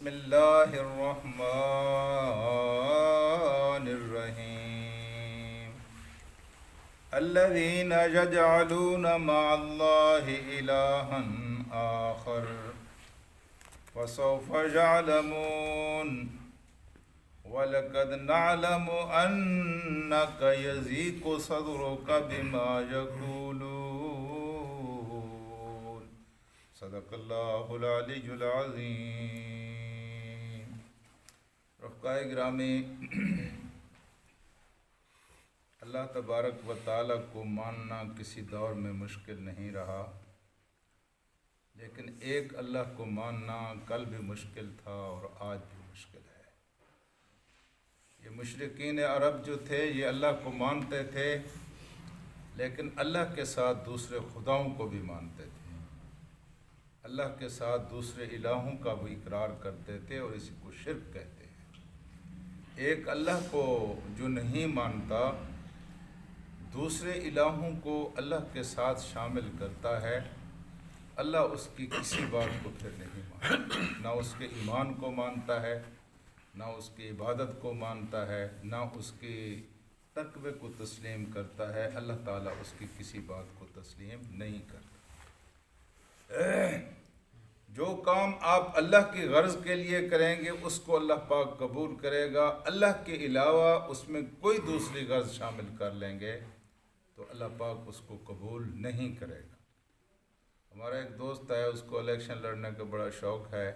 الله الرحمن الرحيم الذين يجعلون مع الله إلها آخر فسوف يعلمون وَلَقَدْ نَعْلَمُ أَنَّكَ يَضِيقُ صَدْرُكَ بِمَا يَقُولُونَ صدق اللہ العلی العظیم۔ رفقائے گرامی، اللہ تبارک و تعالیٰ کو ماننا کسی دور میں مشکل نہیں رہا، لیکن ایک اللہ کو ماننا کل بھی مشکل تھا اور آج بھی مشکل ہے۔ یہ مشرکین عرب جو تھے یہ اللہ کو مانتے تھے، لیکن اللہ کے ساتھ دوسرے خداؤں کو بھی مانتے تھے، اللہ کے ساتھ دوسرے الہوں کا بھی اقرار کرتے تھے اور اسی کو شرک کہتے ہیں۔ ایک اللہ کو جو نہیں مانتا، دوسرے الہوں کو اللہ کے ساتھ شامل کرتا ہے، اللہ اس کی کسی بات کو پھر نہیں مانتا، نہ اس کے ایمان کو مانتا ہے، نہ اس کی عبادت کو مانتا ہے، نہ اس کی تقوی کو تسلیم کرتا ہے۔ اللہ تعالیٰ اس کی کسی بات کو تسلیم نہیں کرتا۔ جو کام آپ اللہ کی غرض کے لیے کریں گے اس کو اللہ پاک قبول کرے گا، اللہ کے علاوہ اس میں کوئی دوسری غرض شامل کر لیں گے تو اللہ پاک اس کو قبول نہیں کرے گا۔ ہمارا ایک دوست ہے، اس کو الیکشن لڑنے کا بڑا شوق ہے۔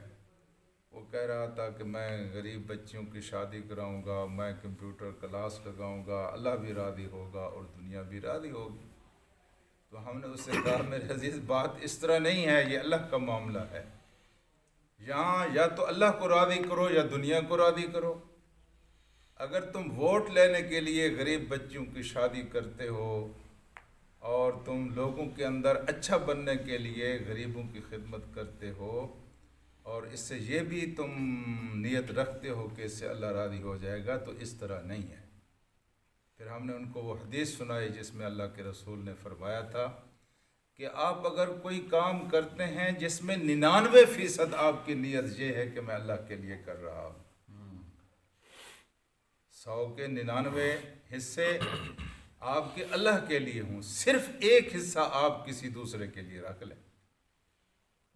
وہ کہہ رہا تھا کہ میں غریب بچیوں کی شادی کراؤں گا، میں کمپیوٹر کلاس لگاؤں گا، اللہ بھی راضی ہوگا اور دنیا بھی راضی ہوگی۔ تو ہم نے اس سے کہا میرے عزیز بات اس طرح نہیں ہے، یہ اللہ کا معاملہ ہے۔ یہاں یا تو اللہ کو راضی کرو یا دنیا کو راضی کرو۔ اگر تم ووٹ لینے کے لیے غریب بچیوں کی شادی کرتے ہو اور تم لوگوں کے اندر اچھا بننے کے لیے غریبوں کی خدمت کرتے ہو اور اس سے یہ بھی تم نیت رکھتے ہو کہ اس سے اللہ راضی ہو جائے گا، تو اس طرح نہیں ہے۔ پھر ہم نے ان کو وہ حدیث سنائی جس میں اللہ کے رسول نے فرمایا تھا کہ آپ اگر کوئی کام کرتے ہیں جس میں 99% آپ کی نیت یہ ہے کہ میں اللہ کے لیے کر رہا ہوں، 100 کے 99 حصے آپ کے اللہ کے لیے ہوں، صرف ایک حصہ آپ کسی دوسرے کے لیے رکھ لیں،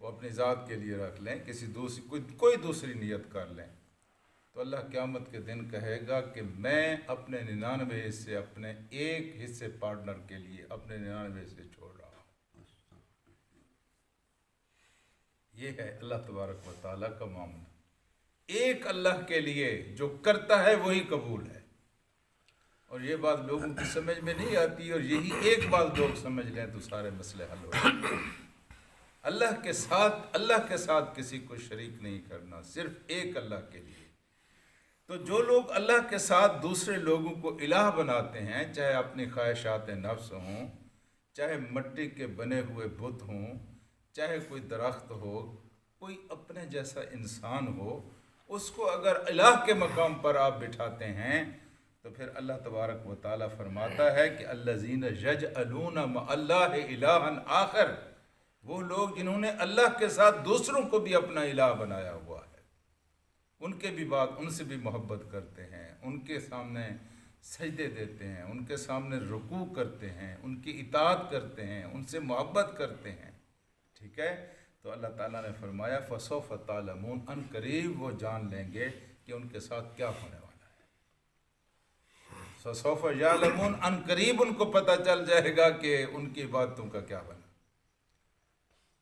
وہ اپنی ذات کے لیے رکھ لیں، کوئی دوسری نیت کر لیں، تو اللہ قیامت کے دن کہے گا کہ میں اپنے 99 حصے اپنے ایک حصے پارٹنر کے لیے اپنے 99 حصے چھوڑ رہا ہوں۔ یہ ہے اللہ تبارک و تعالیٰ کا معاملہ۔ ایک اللہ کے لیے جو کرتا ہے وہی قبول ہے، اور یہ بات لوگوں کی سمجھ میں نہیں آتی، اور یہی ایک بات لوگ سمجھ لیں تو سارے مسئلے حل ہو جائیں۔ اللہ کے ساتھ کسی کو شریک نہیں کرنا، صرف ایک اللہ کے لیے۔ تو جو لوگ اللہ کے ساتھ دوسرے لوگوں کو الہ بناتے ہیں، چاہے اپنی خواہشات نفس ہوں، چاہے مٹی کے بنے ہوئے بت ہوں، چاہے کوئی درخت ہو، کوئی اپنے جیسا انسان ہو، اس کو اگر الہ کے مقام پر آپ بٹھاتے ہیں تو پھر اللہ تبارک و تعالیٰ فرماتا ہے کہ الذین یجعلون مع اللہ الہا آخر، وہ لوگ جنہوں نے اللہ کے ساتھ دوسروں کو بھی اپنا الہ بنایا ہوا ہے، ان کے بھی ان سے بھی محبت کرتے ہیں، ان کے سامنے سجدے دیتے ہیں، ان کے سامنے رکوع کرتے ہیں، ان کی اطاعت کرتے ہیں، ان سے محبت کرتے ہیں، ٹھیک ہے؟ تو اللہ تعالیٰ نے فرمایا فَسَوْفَ تَعْلَمُونَ، ان قریب وہ جان لیں گے کہ ان کے ساتھ کیا ہونے والا ہے۔ فَسَوْفَ يَعْلَمُونَ، ان قریب ان کو پتہ چل جائے گا کہ ان کی عبادتوں کا کیا بنا۔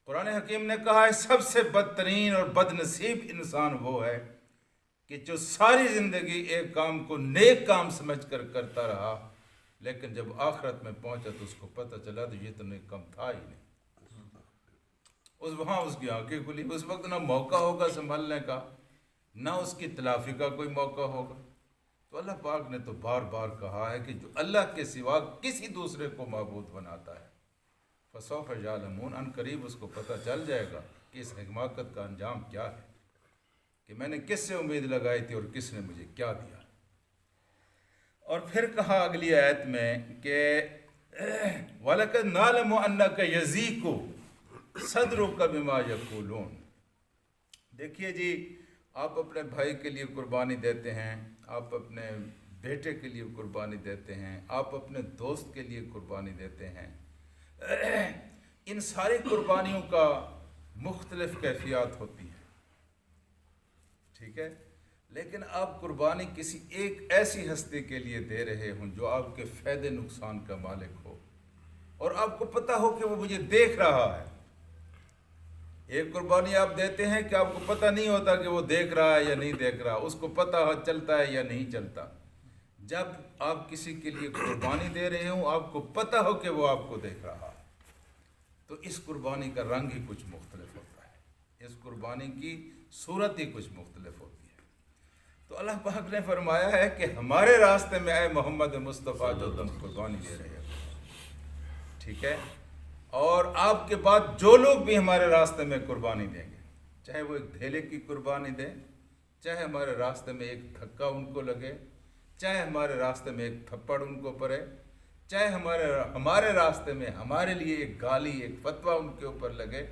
قرآن حکیم نے کہا ہے سب سے بدترین اور بد نصیب انسان وہ ہے کہ جو ساری زندگی ایک کام کو نیک کام سمجھ کر کرتا رہا، لیکن جب آخرت میں پہنچا تو اس کو پتہ چلا تو یہ تو نیک کام تھا ہی نہیں۔ وہاں اس کی آنکھیں کھلی، اس وقت نہ موقع ہوگا سنبھلنے کا، نہ اس کی تلافی کا کوئی موقع ہوگا۔ تو اللہ پاک نے تو بار بار کہا ہے کہ جو اللہ کے سوا کسی دوسرے کو معبود بناتا ہے، فَسَوْفَ يَعْلَمُونَ، ان قریب اس کو پتہ چل جائے گا کہ اس حماقت کا انجام کیا ہے، کہ میں نے کس سے امید لگائی تھی اور کس نے مجھے کیا دیا۔ اور پھر کہا اگلی آیت میں کہ وَلَقَدْ نَعْلَمُ أَنَّكَ يَضِيقُ صَدْرُكَ بِمَا يَقُولُونَ۔ دیکھیے جی، آپ اپنے بھائی کے لیے قربانی دیتے ہیں، آپ اپنے بیٹے کے لیے قربانی دیتے ہیں، آپ اپنے دوست کے لیے قربانی دیتے ہیں۔ ان ساری قربانیوں کا مختلف کیفیات ہوتی ہیں، ٹھیک ہے، لیکن آپ قربانی کسی ایک ایسی ہستی کے لیے دے رہے ہوں جو آپ کے فائدے نقصان کا مالک ہو، اور آپ کو پتہ ہو کہ وہ مجھے دیکھ رہا ہے۔ ایک قربانی آپ دیتے ہیں کہ آپ کو پتہ نہیں ہوتا کہ وہ دیکھ رہا ہے یا نہیں دیکھ رہا، اس کو پتہ چلتا ہے یا نہیں چلتا۔ جب آپ کسی کے لیے قربانی دے رہے ہوں، آپ کو پتہ ہو کہ وہ آپ کو دیکھ رہا ہے، تو اس قربانی کا رنگ ہی کچھ مختلف ہوتا ہے، اس قربانی کی صورت ہی کچھ مختلف ہوتی ہے۔ تو اللہ پاک نے فرمایا ہے کہ ہمارے راستے میں اے محمد مصطفیٰ جو تم قربانی دے رہے ہو، ٹھیک ہے، اور آپ کے بعد جو لوگ بھی ہمارے راستے میں قربانی دیں گے، چاہے وہ ایک دھیلے کی قربانی دیں، چاہے ہمارے راستے میں ایک دھکا ان کو لگے، چاہے ہمارے راستے میں ایک تھپڑ ان کو پڑے، چاہے ہمارے راستے میں ہمارے لیے ایک گالی، ایک فتویٰ ان کے اوپر لگے،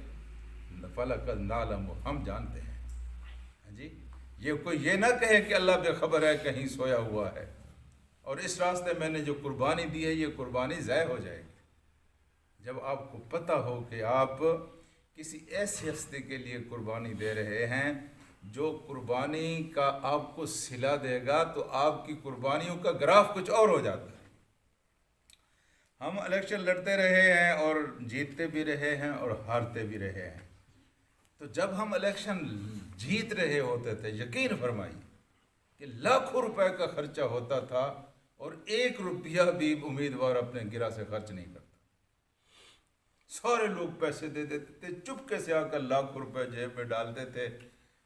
فَلَقَدْ نَعْلَمُ، ہم جانتے ہیں۔ ہاں جی، یہ کوئی یہ نہ کہے کہ اللہ بے خبر ہے، کہیں سویا ہوا ہے، اور اس راستے میں نے جو قربانی دی ہے یہ قربانی ضائع ہو جائے گی۔ جب آپ کو پتہ ہو کہ آپ کسی ایسی ہستی کے لیے قربانی دے رہے ہیں جو قربانی کا آپ کو صلہ دے گا، تو آپ کی قربانیوں کا گراف کچھ اور ہو جاتا ہے۔ ہم الیکشن لڑتے رہے ہیں اور جیتتے بھی رہے ہیں اور ہارتے بھی رہے ہیں، تو جب ہم الیکشن جیت رہے ہوتے تھے، یقین فرمائیے کہ لاکھوں روپے کا خرچہ ہوتا تھا اور 1 روپیہ بھی امیدوار اپنے گرہ سے خرچ نہیں کرتا۔ سارے لوگ پیسے دے دیتے تھے، چپکے سے آ کر لاکھوں روپے جیب میں ڈالتے تھے،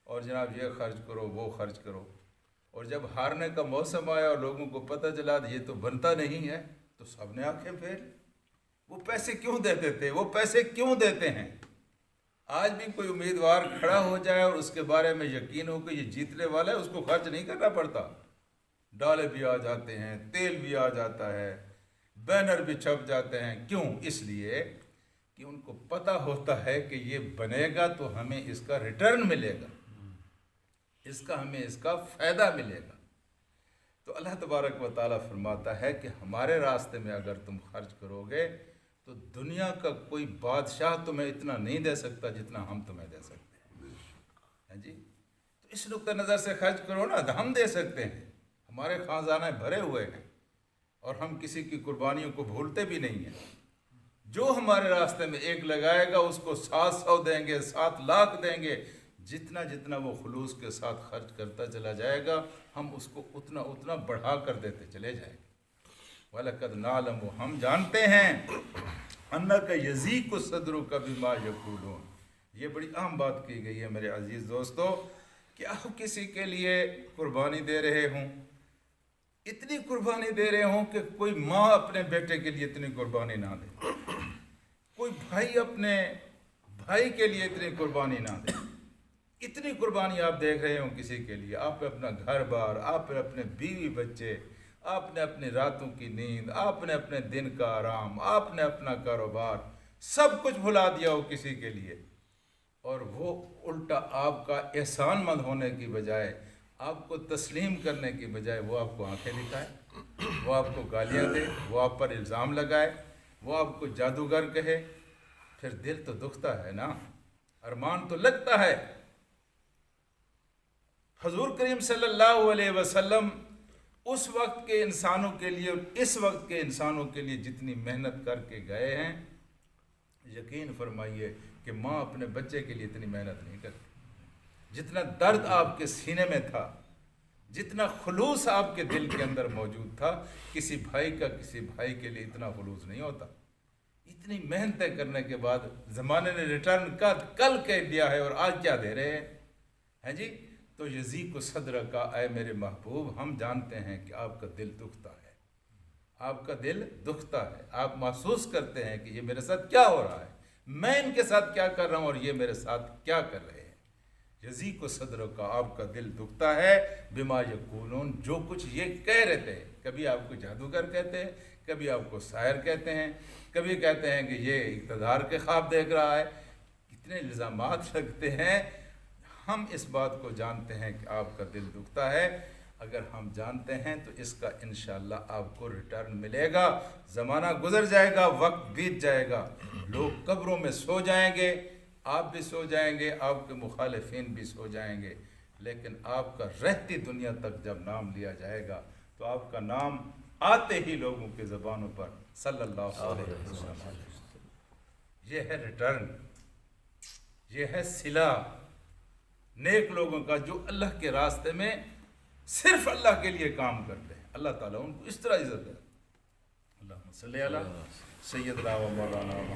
اور جناب یہ خرچ کرو، وہ خرچ کرو۔ اور جب ہارنے کا موسم آیا اور لوگوں کو پتہ چلا یہ تو بنتا نہیں ہے، تو سب نے آنکھیں پھیر۔ وہ پیسے کیوں دیتے تھے؟ وہ پیسے کیوں دیتے ہیں؟ آج بھی کوئی امیدوار کھڑا ہو جائے اور اس کے بارے میں یقین ہو کہ یہ جیتنے والا ہے، اس کو خرچ نہیں کرنا پڑتا، ڈالے بھی آ جاتے ہیں، تیل بھی آ جاتا ہے، بینر بھی چھپ جاتے ہیں۔ کیوں؟ اس لیے کہ ان کو پتہ ہوتا ہے کہ یہ بنے گا تو ہمیں اس کا ریٹرن ملے گا، ہمیں اس کا فائدہ ملے گا۔ تو اللہ تبارک و تعالیٰ فرماتا ہے کہ ہمارے راستے میں اگر تم خرچ کرو گے تو دنیا کا کوئی بادشاہ تمہیں اتنا نہیں دے سکتا جتنا ہم تمہیں دے سکتے ہیں۔ ہاں جی، تو اس نقطہ نظر سے خرچ کرو نا، ہم دے سکتے ہیں، ہمارے خزانے بھرے ہوئے ہیں، اور ہم کسی کی قربانیوں کو بھولتے بھی نہیں ہیں۔ جو ہمارے راستے میں 1 لگائے گا اس کو 700 دیں گے، 7 لاکھ دیں گے۔ جتنا جتنا وہ خلوص کے ساتھ خرچ کرتا چلا جائے گا، ہم اس کو اتنا اتنا بڑھا کر دیتے چلے جائیں گے۔ وَلَقَدْ نَعْلَمُ، ہم جانتے ہیں، أَنَّكَ يَضِيقُ صَدْرُكَ بِمَا يَقُولُونَ۔ یہ بڑی اہم بات کی گئی ہے میرے عزیز دوستو، کہ آپ کسی کے لیے قربانی دے رہے ہوں، اتنی قربانی دے رہے ہوں کہ کوئی ماں اپنے بیٹے کے لیے اتنی قربانی نہ دے، کوئی بھائی اپنے بھائی کے لیے اتنی قربانی نہ دے۔ اتنی قربانی آپ دیکھ رہے ہوں کسی کے لیے، آپ نے اپنا گھر بار، آپ نے اپنے بیوی بچے، آپ نے اپنی راتوں کی نیند، آپ نے اپنے دن کا آرام، آپ نے اپنا کاروبار، سب کچھ بھلا دیا ہو کسی کے لیے، اور وہ الٹا آپ کا احسان مند ہونے کی بجائے، آپ کو تسلیم کرنے کی بجائے، وہ آپ کو آنکھیں دکھائے، وہ آپ کو گالیاں دے، وہ آپ پر الزام لگائے، وہ آپ کو جادوگر کہے، پھر دل تو دکھتا ہے نا، ارمان تو لگتا ہے۔ حضور کریم صلی اللہ علیہ وسلم اس وقت کے انسانوں کے لیے اور اس وقت کے انسانوں کے لیے جتنی محنت کر کے گئے ہیں، یقین فرمائیے کہ ماں اپنے بچے کے لیے اتنی محنت نہیں کرتی۔ جتنا درد آپ کے سینے میں تھا، جتنا خلوص آپ کے دل کے اندر موجود تھا، کسی بھائی کا کسی بھائی کے لیے اتنا خلوص نہیں ہوتا۔ اتنی محنتیں کرنے کے بعد زمانے نے ریٹرن کا کل کہہ دیا ہے، اور آج کیا دے رہے ہیں جی؟ تو یضیق صدر کا، اے میرے محبوب، ہم جانتے ہیں کہ آپ کا دل دکھتا ہے، آپ کا دل دکھتا ہے، آپ محسوس کرتے ہیں کہ یہ میرے ساتھ کیا ہو رہا ہے، میں ان کے ساتھ کیا کر رہا ہوں اور یہ میرے ساتھ کیا کر رہے ہیں۔ یضیق صدر کا، آپ کا دل دکھتا ہے، بما یقولون، جو کچھ یہ کہہ رہے تھے۔ کبھی آپ کو جادوگر کہتے ہیں، کبھی آپ کو ساحر کہتے ہیں، کبھی کہتے ہیں کہ یہ اقتدار کے خواب دیکھ رہا ہے، کتنے الزامات لگتے ہیں۔ ہم اس بات کو جانتے ہیں کہ آپ کا دل دکھتا ہے، اگر ہم جانتے ہیں تو اس کا انشاءاللہ آپ کو ریٹرن ملے گا۔ زمانہ گزر جائے گا، وقت بیت جائے گا، لوگ قبروں میں سو جائیں گے، آپ بھی سو جائیں گے، آپ کے مخالفین بھی سو جائیں گے، لیکن آپ کا رہتی دنیا تک جب نام لیا جائے گا تو آپ کا نام آتے ہی لوگوں کی زبانوں پر صلی اللہ علیہ وسلم۔ یہ ہے ریٹرن، یہ ہے صلہ نیک لوگوں کا جو اللہ کے راستے میں صرف اللہ کے لیے کام کرتے ہیں۔ اللہ تعالیٰ ان کو اس طرح عزت ہے۔ اللہم صلی علی سیدنا و مولانا